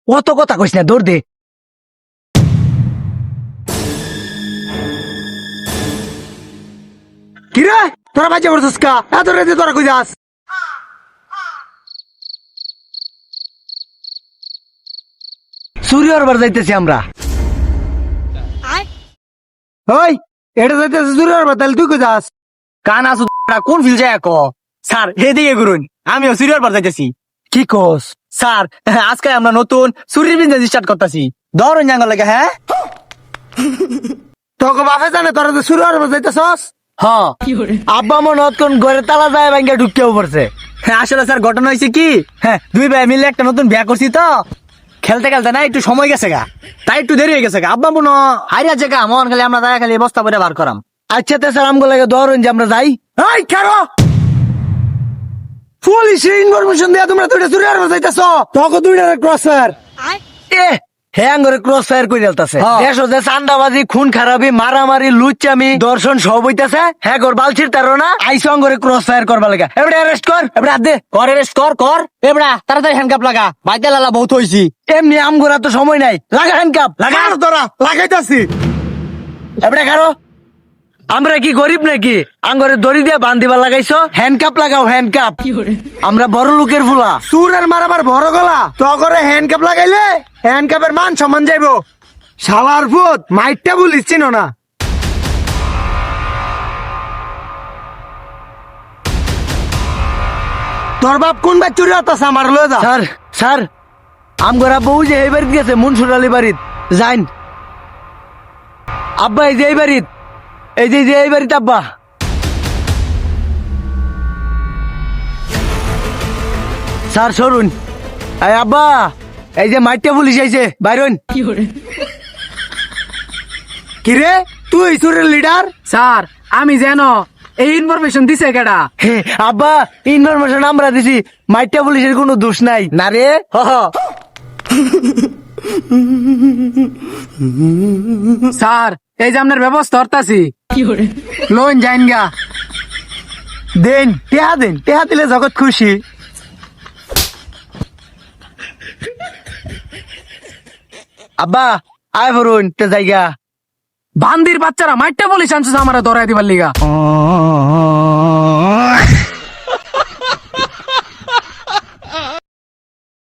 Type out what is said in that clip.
অত কথা কইস না, দৌড় দে। কিরে তোরা বাজে পড়ছিস কা? এত রেতে তোরা কই যাস? সূর্যর বার যাইতেছি আমরা। ওই এটা যাইতেছে সূর্যর বার, তাহলে তুই কই যাস? কান আসু কোন ফিল যায় ক স্যার এদিকে ঘুরুন, আমিও সিরিয়াল বার যাইতেছি। কি কস? স্যার আজকে আমরা নতুন সুরির বিজনেস স্টার্ট করতেছি, ধরুন জাঙ্গল লাগে। হ্যাঁ তোকে বাপে জানে তোরা তো সূর্যর বার যাইতেছস? হ্যাঁ আব্বা মনে হতক্ষণ ঘরে তালা যায় ভাঙ্গা ঢুকেও পড়ছে। হ্যাঁ, আসলে স্যার ঘটনা হয়েছে কি, হ্যাঁ দুই ভাই মিলে একটা নতুন বিয়া করছি তো, খেলতে খেলতে না একটু সময় গেছে গা, তাই একটু দেরি হয়ে গেছে গা। আব্বা মনে হারিয়া জায়গা মন খালি আমরা দায়া খালি বস্তা করে বার করাম। আচ্ছা তে স্যার আমগো লাগে ধরুন যে আমরা যাই। এই কারো পুলিশ ইনফরমেশন দিয়া তোমরা দুইটা সূর্যর বার যাইতেছ, তোকে দুইটা ক্রসার এ হ্যাঁ করে ক্রস ফায়ার করে যাইতেছে। হ্যাঁ। দেশ হচ্ছে চান্দাবাজি, খুন খারাপি, মারামারি, লুচ্চামি, দর্শন সব হইতেছে। হ্যাঁ গোর বালছির তারো না আইসো করে ক্রস ফায়ার করবা লাগা। এবারে অ্যারেস্ট কর, এবারে হাত দে। কর রেস্ট কর এবড়া তাড়াতাড়ি হ্যান্ডকাপ লাগা, বাইতে লালা বহুত হইছি। এমনি আমগোরা তো সময় নাই, লাগা হ্যান্ডকাপ লাগা। তোরা লাগাইতাছি এবারে কারো আমরা কি গরিব নাকি? আঙ্গরে দড়ি দিয়ে বান্ধিবার লাগাইছো? হ্যান্ডকাপ লাগাও, হ্যান্ডকাপ। আমরা বড় লোকের ফুলা, সুরের মারাবার বড় গলা। তো করে হ্যান্ডকাপ লাগাইলে হ্যান্ডকাপের মান সম্মান যাইবো। শালার ভূত মাইটটা বলিস চিনো না? তোর বাপ কোন বাই চুরি হতাছে আমার লয়ে যা। স্যার স্যার আমগরা বউ যে এই বাড়িতে গেছে, মনসুর আলী বাড়িত যাইন। আব্বা এই যে এই বাড়িত, এই যে এই বাড়িতে আব্বা। স্যার সরুন। এই আব্বা এই যে মাইটটা পুলিশ আইছে, বাইরন। কিরে তুই সুরের লিডার? স্যার আমি যেন এই ইনফরমেশন দিছে কেডা? হে, আব্বা ইনফরমেশন আমরা দিছি, মাইটটা পুলিশের কোনো দোষ নাই না রে। হ হ। স্যার এই যে আপনার ব্যবস্থা করতাছি, লোন যাইন গা। দেন টেহা দিলে জগৎ খুশি। আব্বা আয় ভরুন তে জায়গা। বান্দির বাচ্চারা মাইটটা বলিস আনছিস আমার ধরাই দিবার লিগা।